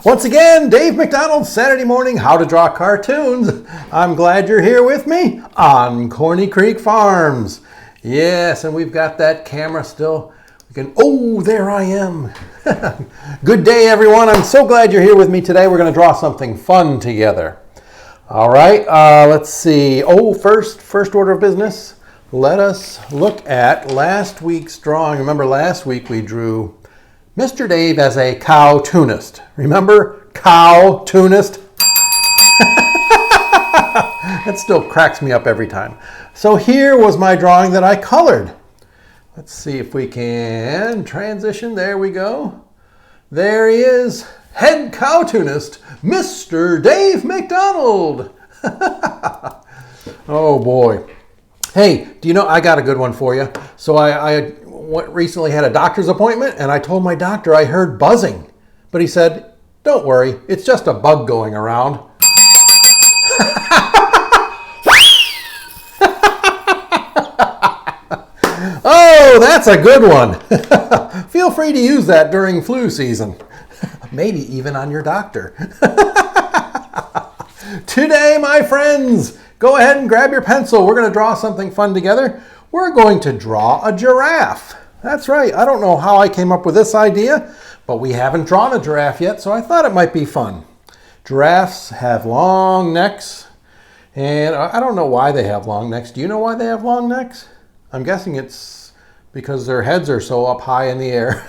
Once again, Dave McDonald's Saturday morning How to Draw Cartoons. I'm glad you're here with me on Corny Creek Farms. Yes, and we've got that camera still. Oh, there I am. Good day, everyone. I'm so glad you're here with me today. We're going to draw something fun together. All right, let's see. First order of business. Let us look at last week's drawing. Remember, last week we drew Mr. Dave as a cow-tunist. Remember? Cow-tunist? That still cracks me up every time. So here was my drawing that I colored. Let's see if we can transition. There we go. There he is, head cow-tunist, Mr. Dave McDonald. Oh boy. Hey, do you know, I got a good one for you. So I recently had a doctor's appointment and I told my doctor I heard buzzing. But he said, don't worry, it's just a bug going around. Oh, that's a good one. Feel free to use that during flu season. Maybe even on your doctor. Today, my friends, go ahead and grab your pencil. We're going to draw something fun together. We're going to draw a giraffe. That's right. I don't know how I came up with this idea, but we haven't drawn a giraffe yet, so I thought it might be fun. Giraffes have long necks, and I don't know why they have long necks. Do you know why they have long necks? I'm guessing it's because their heads are so up high in the air.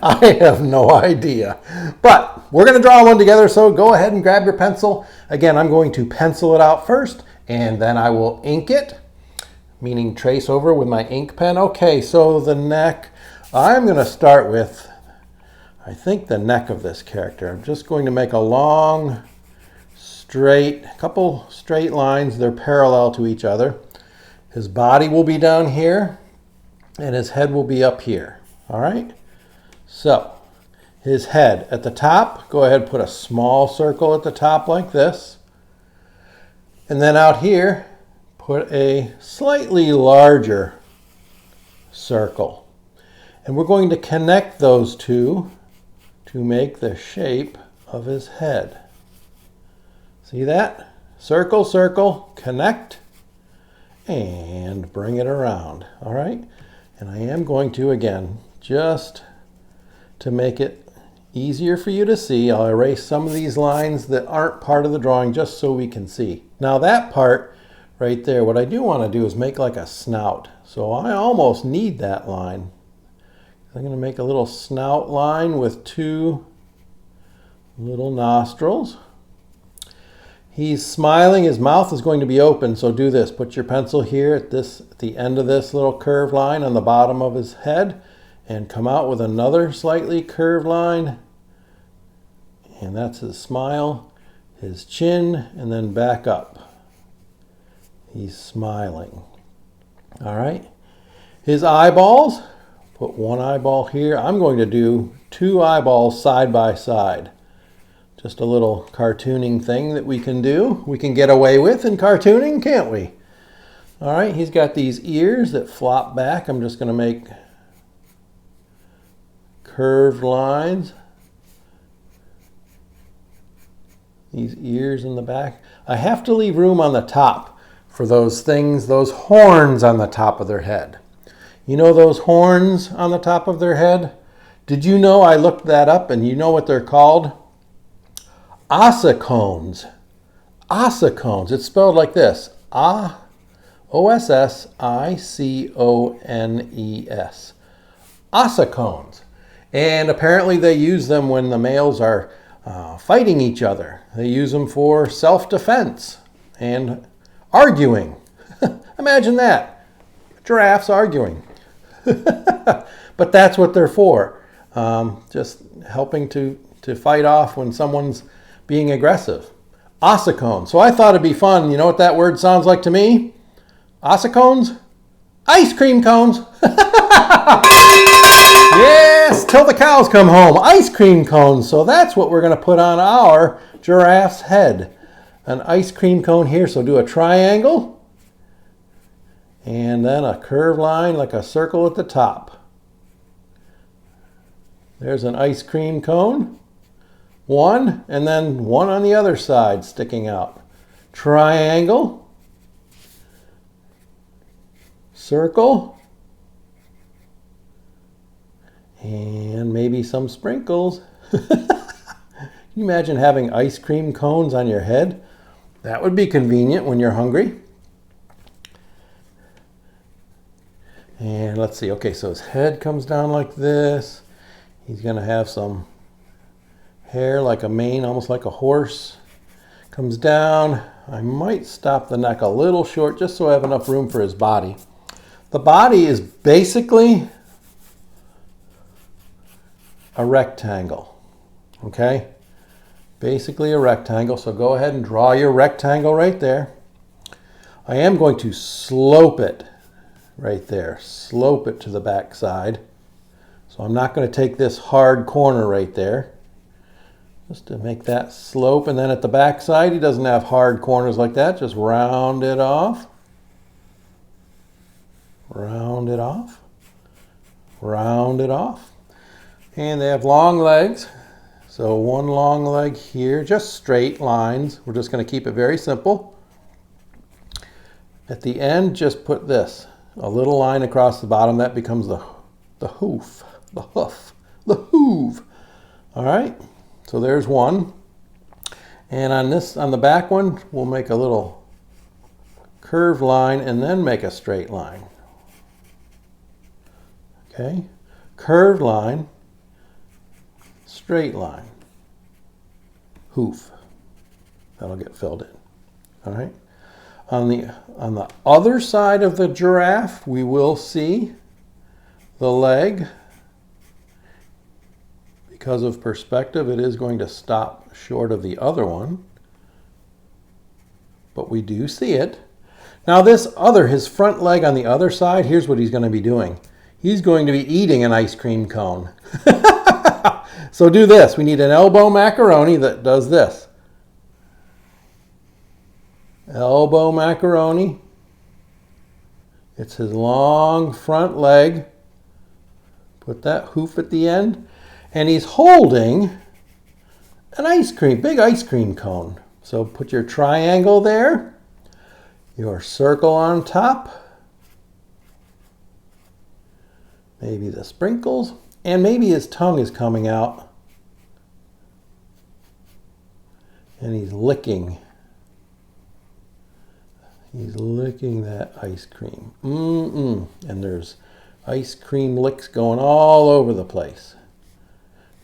I have no idea. But we're going to draw one together, so go ahead and grab your pencil. Again, I'm going to pencil it out first, and then I will ink it, meaning trace over with my ink pen. Okay, so the neck, I'm going to start with, I think, the neck of this character. I'm just going to make a long, couple straight lines. They're parallel to each other. His body will be down here, and his head will be up here. All right? So, his head at the top, go ahead and put a small circle at the top like this. And then out here, put a slightly larger circle. And we're going to connect those two to make the shape of his head. See that? Circle, circle, connect, and bring it around. All right? And I am going to, again, just to make it easier for you to see, I'll erase some of these lines that aren't part of the drawing just so we can see. Now that part right there, what I do want to do is make like a snout. So I almost need that line. I'm going to make a little snout line with two little nostrils. He's smiling, his mouth is going to be open, so do this. Put your pencil here at the end of this little curved line on the bottom of his head and come out with another slightly curved line. And that's his smile, his chin, and then back up. He's smiling. All right. His eyeballs, put one eyeball here. I'm going to do two eyeballs side by side. Just a little cartooning thing that we can do. We can get away with in cartooning, can't we? All right, he's got these ears that flop back. I'm just going to make curved lines. These ears in the back. I have to leave room on the top for those things, those horns on the top of their head. You know those horns on the top of their head? Did you know, I looked that up, and you know what they're called? Ossicones. Ossicones. It's spelled like this. O-S-S-I-C-O-N-E-S. Ossicones. And apparently they use them when the males are fighting each other. They use them for self-defense and arguing. Imagine that. Giraffes arguing. But that's what they're for. Just helping to fight off when someone's being aggressive. Ossicones. So I thought it'd be fun. You know what that word sounds like to me? Ossicones? Ice cream cones. Yes, till the cows come home. Ice cream cones. So that's what we're going to put on our giraffe's head. An ice cream cone here. So do a triangle. And then a curved line like a circle at the top. There's an ice cream cone. One, and then one on the other side sticking out. Triangle. Circle. And maybe some sprinkles. Can you imagine having ice cream cones on your head? That would be convenient when you're hungry. And let's see, okay, so his head comes down like this. He's gonna have some hair like a mane, almost like a horse. Comes down. I might stop the neck a little short just so I have enough room for his body. The body is basically a rectangle, okay? Basically a rectangle, so go ahead and draw your rectangle right there. I am going to slope it right there, slope it to the back side. So I'm not going to take this hard corner right there, just to make that slope. And then at the back side, he doesn't have hard corners like that, just round it off. Round it off. Round it off. And they have long legs. So one long leg here, just straight lines. We're just going to keep it very simple. At the end, just put this, a little line across the bottom. That becomes the hoof, the hoof, the hoof. All right, so there's one. And on the back one, we'll make a little curved line and then make a straight line. Okay, curved line, straight line, hoof. That'll get filled in. All right. On the other side of the giraffe, we will see the leg. Because of perspective, it is going to stop short of the other one. But we do see it. Now his front leg on the other side, here's what he's going to be doing. He's going to be eating an ice cream cone. So do this. We need an elbow macaroni that does this. Elbow macaroni. It's his long front leg. Put that hoof at the end. And he's holding an big ice cream cone. So put your triangle there. Your circle on top. Maybe the sprinkles. And maybe his tongue is coming out. And he's licking. He's licking that ice cream. And there's ice cream licks going all over the place.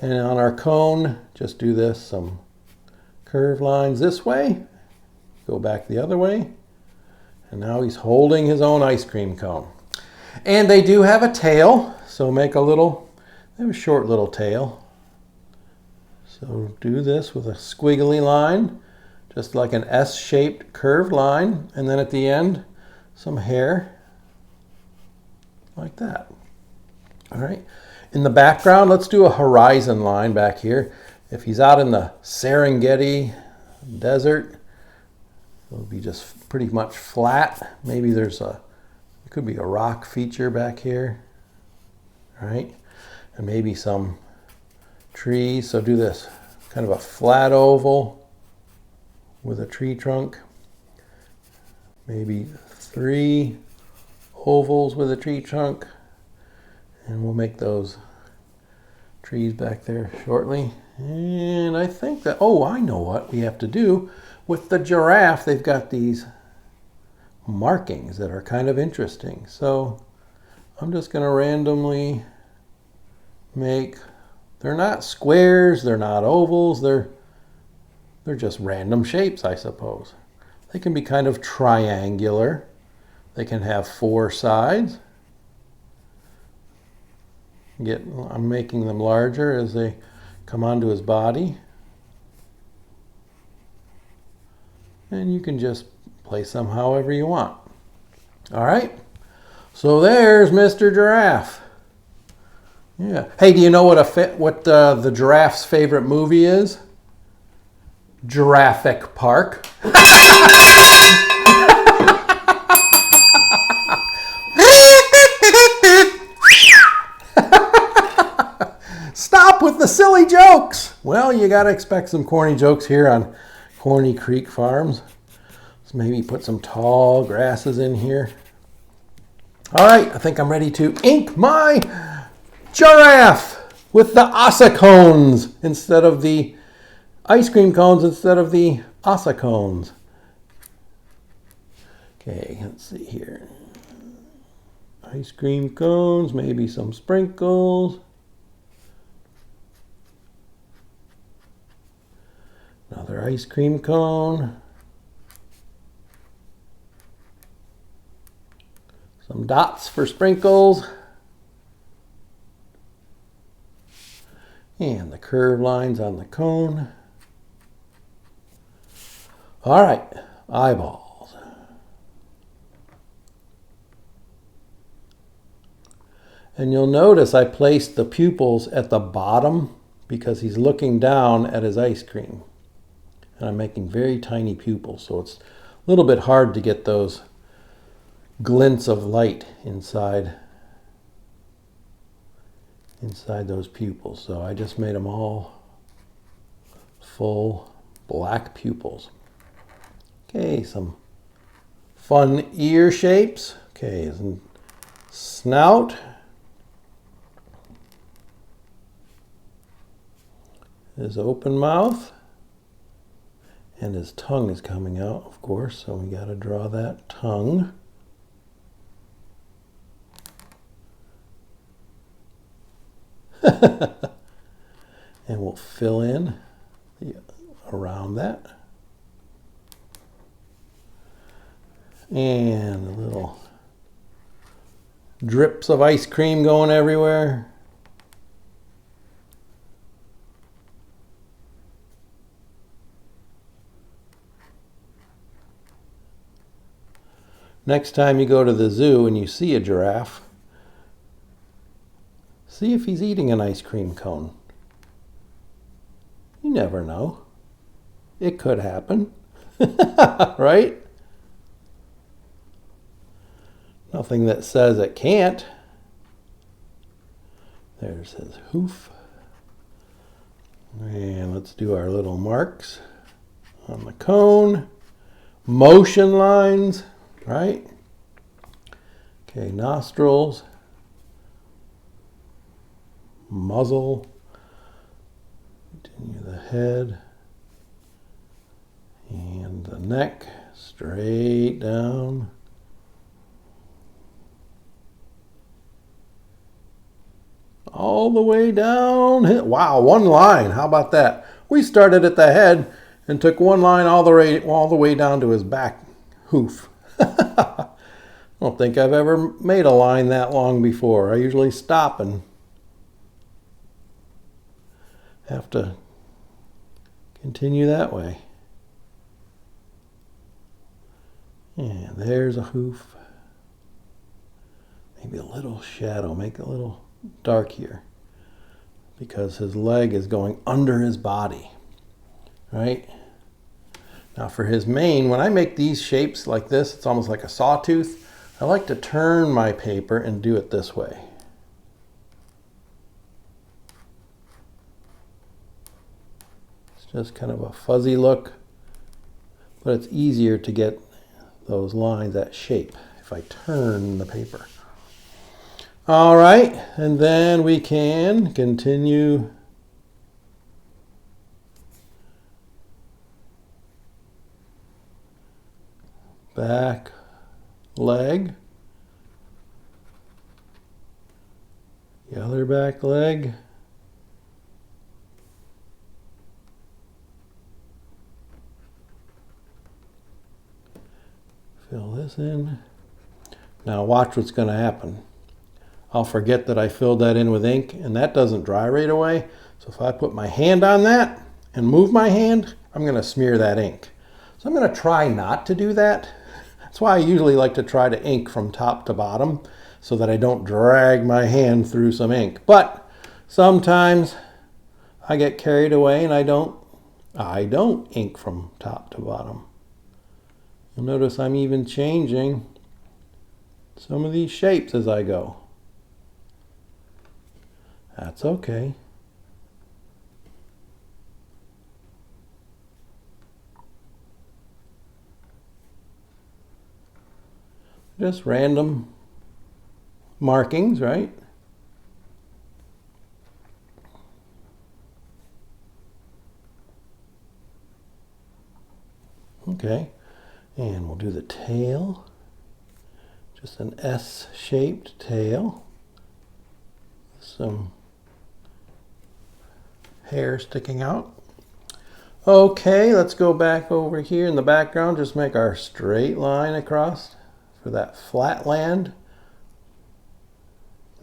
And on our cone, just do this, some curved lines this way. Go back the other way. And now he's holding his own ice cream cone. And they do have a tail, so they have a short little tail. So do this with a squiggly line, just like an S-shaped curved line. And then at the end, some hair, like that. All right. In the background, let's do a horizon line back here. If he's out in the Serengeti desert, it'll be just pretty much flat. Maybe it could be a rock feature back here. All right. And maybe some trees. So do this, kind of a flat oval with a tree trunk. Maybe 3 ovals with a tree trunk. And we'll make those trees back there shortly. And I think that, I know what we have to do. With the giraffe, they've got these markings that are kind of interesting. So I'm just going to randomly they're not squares, they're not ovals, they're just random shapes, I suppose. They can be kind of triangular. They can have 4 sides. I'm making them larger as they come onto his body. And you can just place them however you want. All right. So there's Mr. Giraffe. Yeah. Hey, do you know what the giraffe's favorite movie is? Jurassic Park. Stop the silly jokes. Well, you got to expect some corny jokes here on Corny Creek Farms. Let's maybe put some tall grasses in here. All right, I think I'm ready to ink my giraffe with the asa cones instead of the ice cream cones instead of the asa cones. Okay, let's see here. Ice cream cones, maybe some sprinkles. Another ice cream cone. Some dots for sprinkles. And the curved lines on the cone. All right, eyeballs. And you'll notice I placed the pupils at the bottom because he's looking down at his ice cream. And I'm making very tiny pupils, so it's a little bit hard to get those glints of light inside those pupils. So I just made them all full black pupils. Okay, some fun ear shapes. Okay, some snout. His open mouth. And his tongue is coming out, of course, so we got to draw that tongue. And we'll fill in around that. And a little drips of ice cream going everywhere. Next time you go to the zoo and you see a giraffe, see if he's eating an ice cream cone. You never know. It could happen. Right? Nothing that says it can't. There's his hoof. And let's do our little marks on the cone. Motion lines. Right? Okay, nostrils, muzzle, continue the head, and the neck, straight down. All the way down. Wow, one line. How about that? We started at the head and took one line all the way down to his back hoof. I don't think I've ever made a line that long before. I usually stop and have to continue that way. And there's a hoof. Maybe a little shadow, make it a little dark here because his leg is going under his body, right? Now for his mane, when I make these shapes like this, it's almost like a sawtooth. I like to turn my paper and do it this way. It's just kind of a fuzzy look, but it's easier to get those lines, that shape, if I turn the paper. All right, and then we can continue back leg, the other back leg, fill this in. Now watch what's going to happen. I'll forget that I filled that in with ink, and that doesn't dry right away. So if I put my hand on that and move my hand, I'm going to smear that ink. So I'm going to try not to do that. That's why I usually like to try to ink from top to bottom so that I don't drag my hand through some ink. But sometimes I get carried away and I don't ink from top to bottom. You'll notice I'm even changing some of these shapes as I go. That's okay. Just random markings, right? Okay, and we'll do the tail. Just an S-shaped tail. Some hair sticking out. Okay, let's go back over here in the background. Just make our straight line across for that flat land.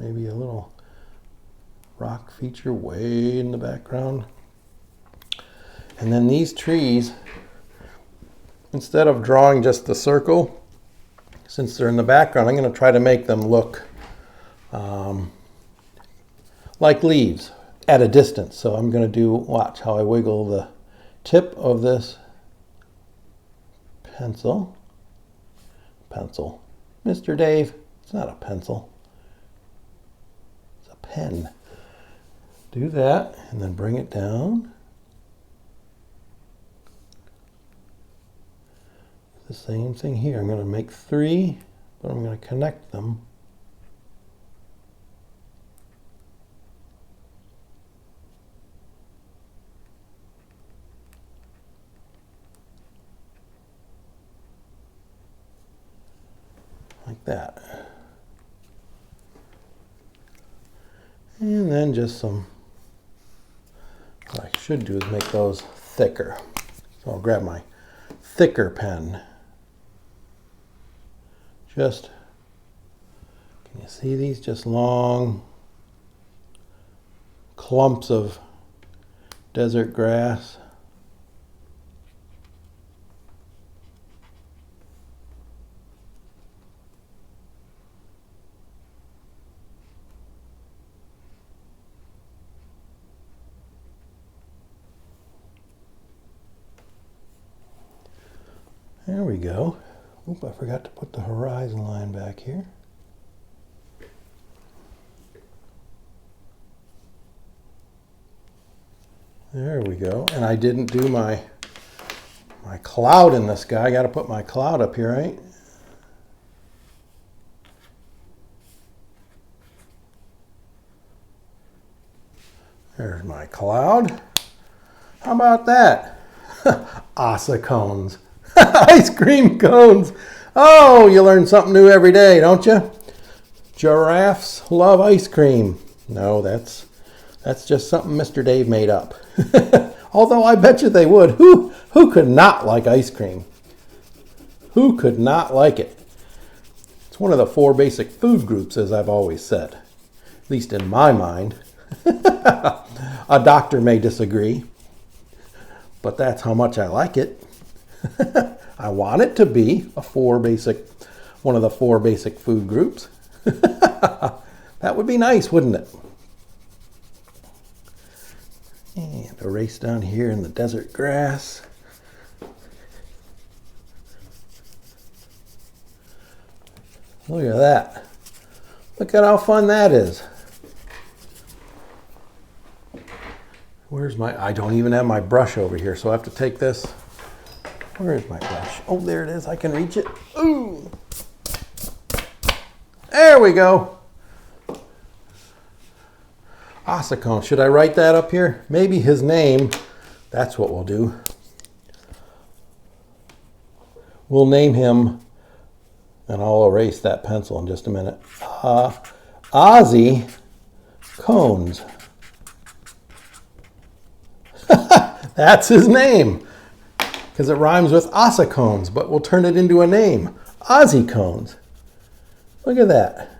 Maybe a little rock feature way in the background. And then these trees, instead of drawing just the circle, since they're in the background, I'm going to try to make them look like leaves at a distance. So I'm going to do, watch how I wiggle the tip of this pencil. Mr. Dave, it's not a pencil. It's a pen. Do that and then bring it down. The same thing here. I'm going to make 3, but I'm going to connect them. Like that. And then just some, what I should do is make those thicker. So I'll grab my thicker pen. Just, can you see these? Just long clumps of desert grass. There we go. Oop, I forgot to put the horizon line back here. There we go. And I didn't do my cloud in the sky. I got to put my cloud up here, right? There's my cloud. How about that? Asa cones. Ice cream cones. Oh, you learn something new every day, don't you? Giraffes love ice cream. No, that's just something Mr. Dave made up. Although I bet you they would. Who could not like ice cream? Who could not like it? It's one of the 4 basic food groups, as I've always said. At least in my mind. A doctor may disagree, but that's how much I like it. I want it to be one of the 4 basic food groups. That would be nice, wouldn't it? And erase down here in the desert grass. Look at that. Look at how fun that is. I don't even have my brush over here, so I have to take this. Where is my brush? Oh, there it is. I can reach it. Ooh. There we go. Asacone. Should I write that up here? Maybe his name. That's what we'll do. We'll name him, and I'll erase that pencil in just a minute. Ozzy Cones. That's his name. Because it rhymes with Ossicones, but we'll turn it into a name. Ozzy Cones. Look at that.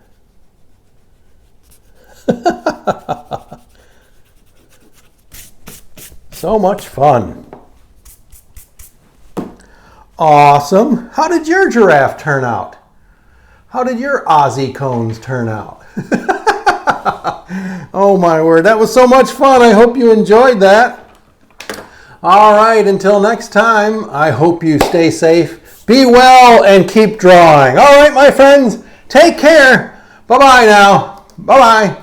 So much fun. Awesome. How did your giraffe turn out? How did your Ozzy Cones turn out? Oh my word, that was so much fun. I hope you enjoyed that. All right, until next time, I hope you stay safe, be well, and keep drawing. All right, my friends, take care. Bye-bye now. Bye-bye.